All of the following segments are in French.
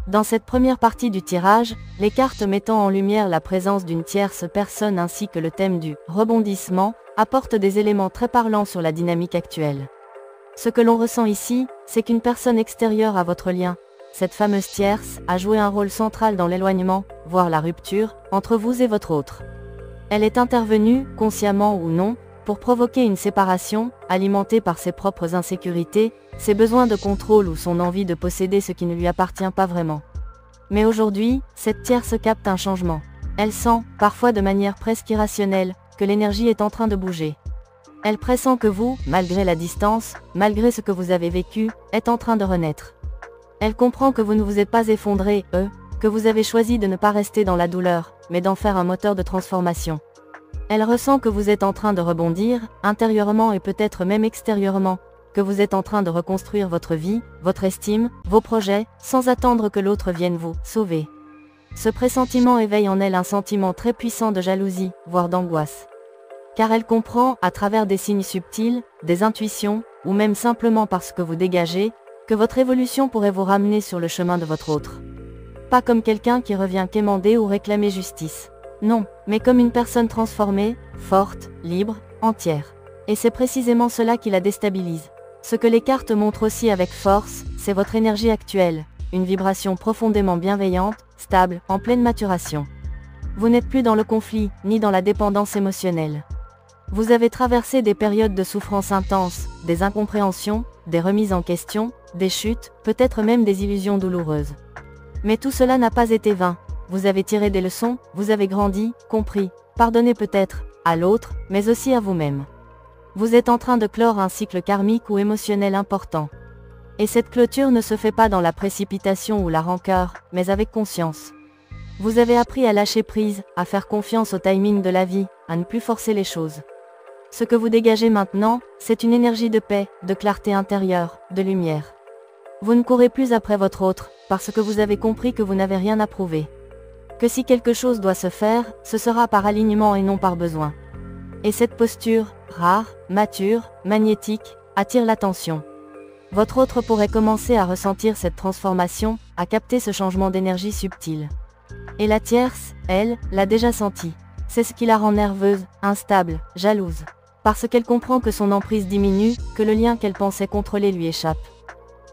Dans cette première partie du tirage, les cartes mettant en lumière la présence d'une tierce personne ainsi que le thème du rebondissement apportent des éléments très parlants sur la dynamique actuelle. Ce que l'on ressent ici, c'est qu'une personne extérieure à votre lien, cette fameuse tierce, a joué un rôle central dans l'éloignement, voire la rupture, entre vous et votre autre. Elle est intervenue, consciemment ou non, pour provoquer une séparation, alimentée par ses propres insécurités, ses besoins de contrôle ou son envie de posséder ce qui ne lui appartient pas vraiment. Mais aujourd'hui, cette tierce capte un changement. Elle sent, parfois de manière presque irrationnelle, que l'énergie est en train de bouger. Elle pressent que vous, malgré la distance, malgré ce que vous avez vécu, êtes en train de renaître. Elle comprend que vous ne vous êtes pas effondré, que vous avez choisi de ne pas rester dans la douleur, mais d'en faire un moteur de transformation. Elle ressent que vous êtes en train de rebondir, intérieurement et peut-être même extérieurement, que vous êtes en train de reconstruire votre vie, votre estime, vos projets, sans attendre que l'autre vienne vous sauver. Ce pressentiment éveille en elle un sentiment très puissant de jalousie, voire d'angoisse. Car elle comprend, à travers des signes subtils, des intuitions, ou même simplement parce que vous dégagez, que votre évolution pourrait vous ramener sur le chemin de votre autre. Pas comme quelqu'un qui revient quémander ou réclamer justice. Non, mais comme une personne transformée, forte, libre, entière. Et c'est précisément cela qui la déstabilise. Ce que les cartes montrent aussi avec force, c'est votre énergie actuelle, une vibration profondément bienveillante, stable, en pleine maturation. Vous n'êtes plus dans le conflit, ni dans la dépendance émotionnelle. Vous avez traversé des périodes de souffrance intense, des incompréhensions, des remises en question, des chutes, peut-être même des illusions douloureuses. Mais tout cela n'a pas été vain. Vous avez tiré des leçons, vous avez grandi, compris, pardonné peut-être, à l'autre, mais aussi à vous-même. Vous êtes en train de clore un cycle karmique ou émotionnel important. Et cette clôture ne se fait pas dans la précipitation ou la rancœur, mais avec conscience. Vous avez appris à lâcher prise, à faire confiance au timing de la vie, à ne plus forcer les choses. Ce que vous dégagez maintenant, c'est une énergie de paix, de clarté intérieure, de lumière. Vous ne courez plus après votre autre, parce que vous avez compris que vous n'avez rien à prouver. Que si quelque chose doit se faire, ce sera par alignement et non par besoin. Et cette posture, rare, mature, magnétique, attire l'attention. Votre autre pourrait commencer à ressentir cette transformation, à capter ce changement d'énergie subtil. Et la tierce, elle, l'a déjà senti. C'est ce qui la rend nerveuse, instable, jalouse. Parce qu'elle comprend que son emprise diminue, que le lien qu'elle pensait contrôler lui échappe.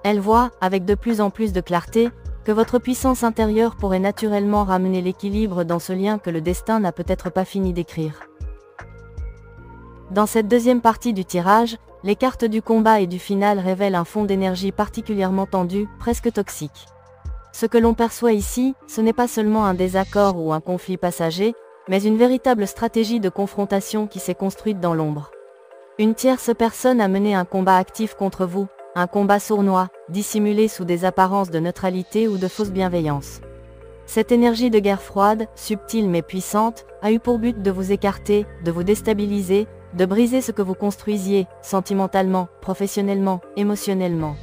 Elle voit, avec de plus en plus de clarté, que votre puissance intérieure pourrait naturellement ramener l'équilibre dans ce lien que le destin n'a peut-être pas fini d'écrire. Dans cette deuxième partie du tirage, les cartes du combat et du final révèlent un fond d'énergie particulièrement tendu, presque toxique. Ce que l'on perçoit ici, ce n'est pas seulement un désaccord ou un conflit passager, mais une véritable stratégie de confrontation qui s'est construite dans l'ombre. Une tierce personne a mené un combat actif contre vous, un combat sournois, dissimulé sous des apparences de neutralité ou de fausse bienveillance. Cette énergie de guerre froide, subtile mais puissante, a eu pour but de vous écarter, de vous déstabiliser, de briser ce que vous construisiez, sentimentalement, professionnellement, émotionnellement.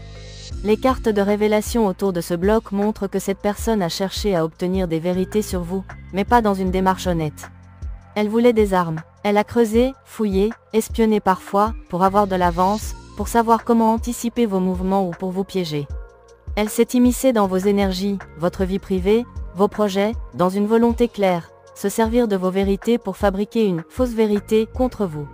Les cartes de révélation autour de ce bloc montrent que cette personne a cherché à obtenir des vérités sur vous, mais pas dans une démarche honnête. Elle voulait des armes. Elle a creusé, fouillé, espionné parfois, pour avoir de l'avance, pour savoir comment anticiper vos mouvements ou pour vous piéger. Elle s'est immiscée dans vos énergies, votre vie privée, vos projets, dans une volonté claire, se servir de vos vérités pour fabriquer une fausse vérité contre vous.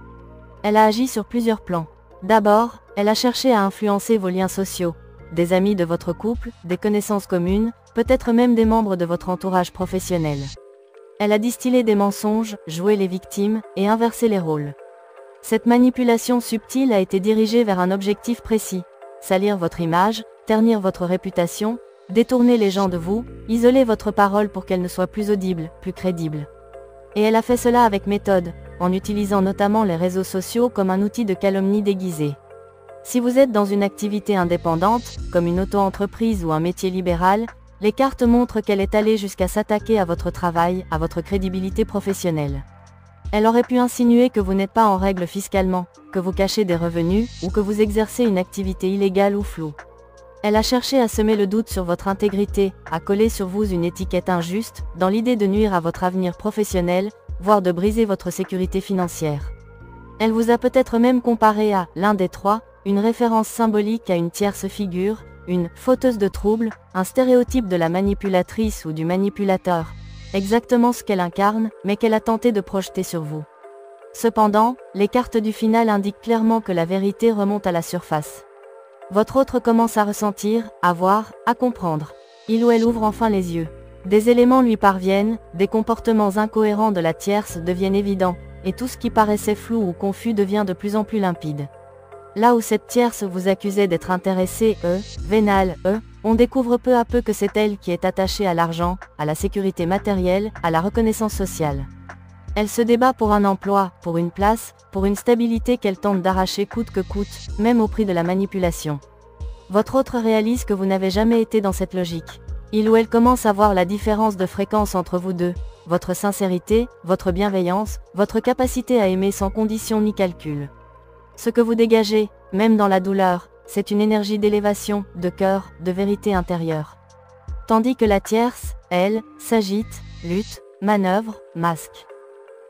Elle a agi sur plusieurs plans. D'abord, elle a cherché à influencer vos liens sociaux, des amis de votre couple, des connaissances communes, peut-être même des membres de votre entourage professionnel. Elle a distillé des mensonges, joué les victimes, et inversé les rôles. Cette manipulation subtile a été dirigée vers un objectif précis: salir votre image, ternir votre réputation, détourner les gens de vous, isoler votre parole pour qu'elle ne soit plus audible, plus crédible. Et elle a fait cela avec méthode, en utilisant notamment les réseaux sociaux comme un outil de calomnie déguisé. Si vous êtes dans une activité indépendante, comme une auto-entreprise ou un métier libéral, les cartes montrent qu'elle est allée jusqu'à s'attaquer à votre travail, à votre crédibilité professionnelle. Elle aurait pu insinuer que vous n'êtes pas en règle fiscalement, que vous cachez des revenus, ou que vous exercez une activité illégale ou floue. Elle a cherché à semer le doute sur votre intégrité, à coller sur vous une étiquette injuste, dans l'idée de nuire à votre avenir professionnel, voire de briser votre sécurité financière. Elle vous a peut-être même comparé à l'un des trois, une référence symbolique à une tierce figure, une fauteuse de troubles, un stéréotype de la manipulatrice ou du manipulateur, exactement ce qu'elle incarne, mais qu'elle a tenté de projeter sur vous. Cependant, les cartes du final indiquent clairement que la vérité remonte à la surface. Votre autre commence à ressentir, à voir, à comprendre. Il ou elle ouvre enfin les yeux. Des éléments lui parviennent, des comportements incohérents de la tierce deviennent évidents, et tout ce qui paraissait flou ou confus devient de plus en plus limpide. Là où cette tierce vous accusait d'être intéressée, vénale, on découvre peu à peu que c'est elle qui est attachée à l'argent, à la sécurité matérielle, à la reconnaissance sociale. Elle se débat pour un emploi, pour une place, pour une stabilité qu'elle tente d'arracher coûte que coûte, même au prix de la manipulation. Votre autre réalise que vous n'avez jamais été dans cette logique. Il ou elle commence à voir la différence de fréquence entre vous deux, votre sincérité, votre bienveillance, votre capacité à aimer sans condition ni calcul. Ce que vous dégagez, même dans la douleur, c'est une énergie d'élévation, de cœur, de vérité intérieure. Tandis que la tierce, elle, s'agite, lutte, manœuvre, masque.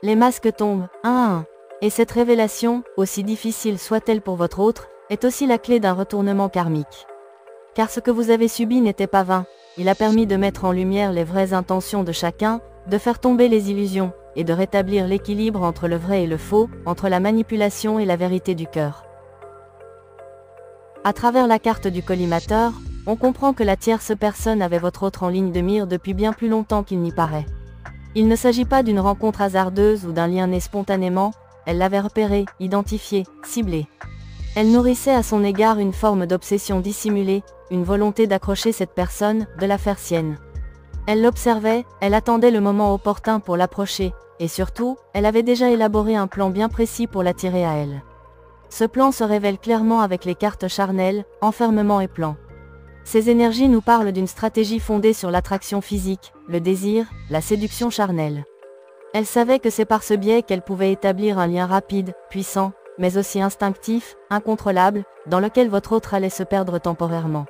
Les masques tombent, un à un. Et cette révélation, aussi difficile soit-elle pour votre autre, est aussi la clé d'un retournement karmique. Car ce que vous avez subi n'était pas vain, il a permis de mettre en lumière les vraies intentions de chacun, de faire tomber les illusions, et de rétablir l'équilibre entre le vrai et le faux, entre la manipulation et la vérité du cœur. À travers la carte du collimateur, on comprend que la tierce personne avait votre autre en ligne de mire depuis bien plus longtemps qu'il n'y paraît. Il ne s'agit pas d'une rencontre hasardeuse ou d'un lien né spontanément, elle l'avait repéré, identifié, ciblé. Elle nourrissait à son égard une forme d'obsession dissimulée, une volonté d'accrocher cette personne, de la faire sienne. Elle l'observait, elle attendait le moment opportun pour l'approcher, et surtout, elle avait déjà élaboré un plan bien précis pour l'attirer à elle. Ce plan se révèle clairement avec les cartes charnelles, enfermement et plan. Ces énergies nous parlent d'une stratégie fondée sur l'attraction physique, le désir, la séduction charnelle. Elle savait que c'est par ce biais qu'elle pouvait établir un lien rapide, puissant, mais aussi instinctif, incontrôlable, dans lequel votre autre allait se perdre temporairement.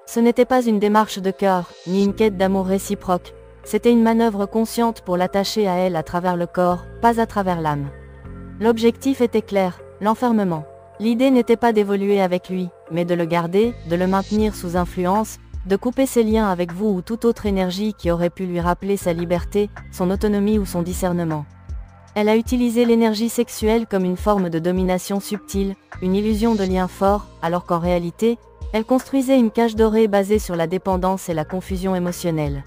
Ce n'était pas une démarche de cœur, ni une quête d'amour réciproque, c'était une manœuvre consciente pour l'attacher à elle à travers le corps, pas à travers l'âme. L'objectif était clair, l'enfermement. L'idée n'était pas d'évoluer avec lui, mais de le garder, de le maintenir sous influence, de couper ses liens avec vous ou toute autre énergie qui aurait pu lui rappeler sa liberté, son autonomie ou son discernement. Elle a utilisé l'énergie sexuelle comme une forme de domination subtile, une illusion de lien fort, alors qu'en réalité, elle construisait une cage dorée basée sur la dépendance et la confusion émotionnelle.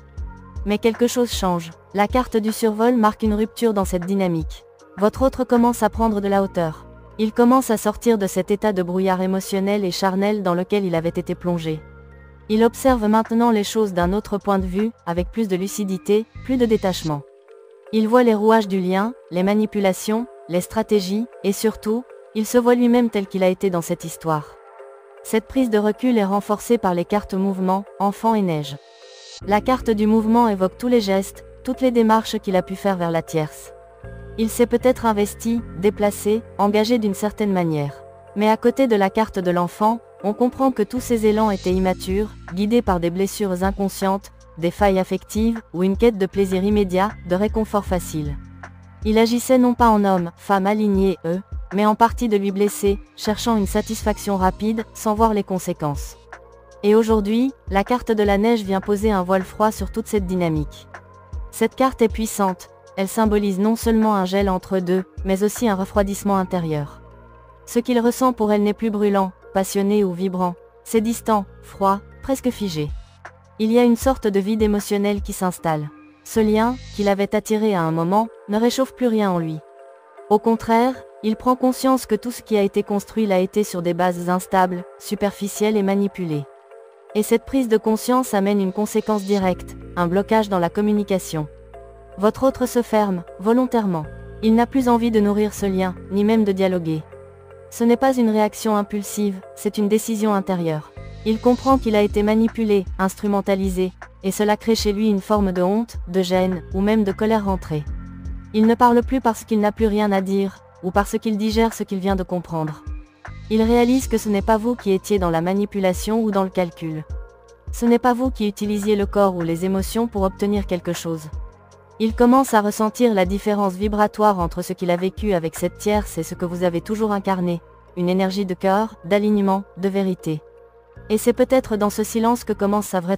Mais quelque chose change. La carte du survol marque une rupture dans cette dynamique. Votre autre commence à prendre de la hauteur. Il commence à sortir de cet état de brouillard émotionnel et charnel dans lequel il avait été plongé. Il observe maintenant les choses d'un autre point de vue, avec plus de lucidité, plus de détachement. Il voit les rouages du lien, les manipulations, les stratégies, et surtout, il se voit lui-même tel qu'il a été dans cette histoire. Cette prise de recul est renforcée par les cartes mouvement, enfant et neige. La carte du mouvement évoque tous les gestes, toutes les démarches qu'il a pu faire vers la tierce. Il s'est peut-être investi, déplacé, engagé d'une certaine manière. Mais à côté de la carte de l'enfant, on comprend que tous ces élans étaient immatures, guidés par des blessures inconscientes, des failles affectives, ou une quête de plaisir immédiat, de réconfort facile. Il agissait non pas en homme, femme alignée, mais en partie de lui blesser, cherchant une satisfaction rapide, sans voir les conséquences. Et aujourd'hui, la carte de la neige vient poser un voile froid sur toute cette dynamique. Cette carte est puissante, elle symbolise non seulement un gel entre deux, mais aussi un refroidissement intérieur. Ce qu'il ressent pour elle n'est plus brûlant, passionné ou vibrant, c'est distant, froid, presque figé. Il y a une sorte de vide émotionnel qui s'installe. Ce lien, qu'il avait attiré à un moment, ne réchauffe plus rien en lui. Au contraire, il prend conscience que tout ce qui a été construit l'a été sur des bases instables, superficielles et manipulées. Et cette prise de conscience amène une conséquence directe, un blocage dans la communication. Votre autre se ferme, volontairement. Il n'a plus envie de nourrir ce lien, ni même de dialoguer. Ce n'est pas une réaction impulsive, c'est une décision intérieure. Il comprend qu'il a été manipulé, instrumentalisé, et cela crée chez lui une forme de honte, de gêne, ou même de colère rentrée. Il ne parle plus parce qu'il n'a plus rien à dire, ou parce qu'il digère ce qu'il vient de comprendre. Il réalise que ce n'est pas vous qui étiez dans la manipulation ou dans le calcul. Ce n'est pas vous qui utilisiez le corps ou les émotions pour obtenir quelque chose. Il commence à ressentir la différence vibratoire entre ce qu'il a vécu avec cette tierce et ce que vous avez toujours incarné, une énergie de cœur, d'alignement, de vérité. Et c'est peut-être dans ce silence que commence sa vraie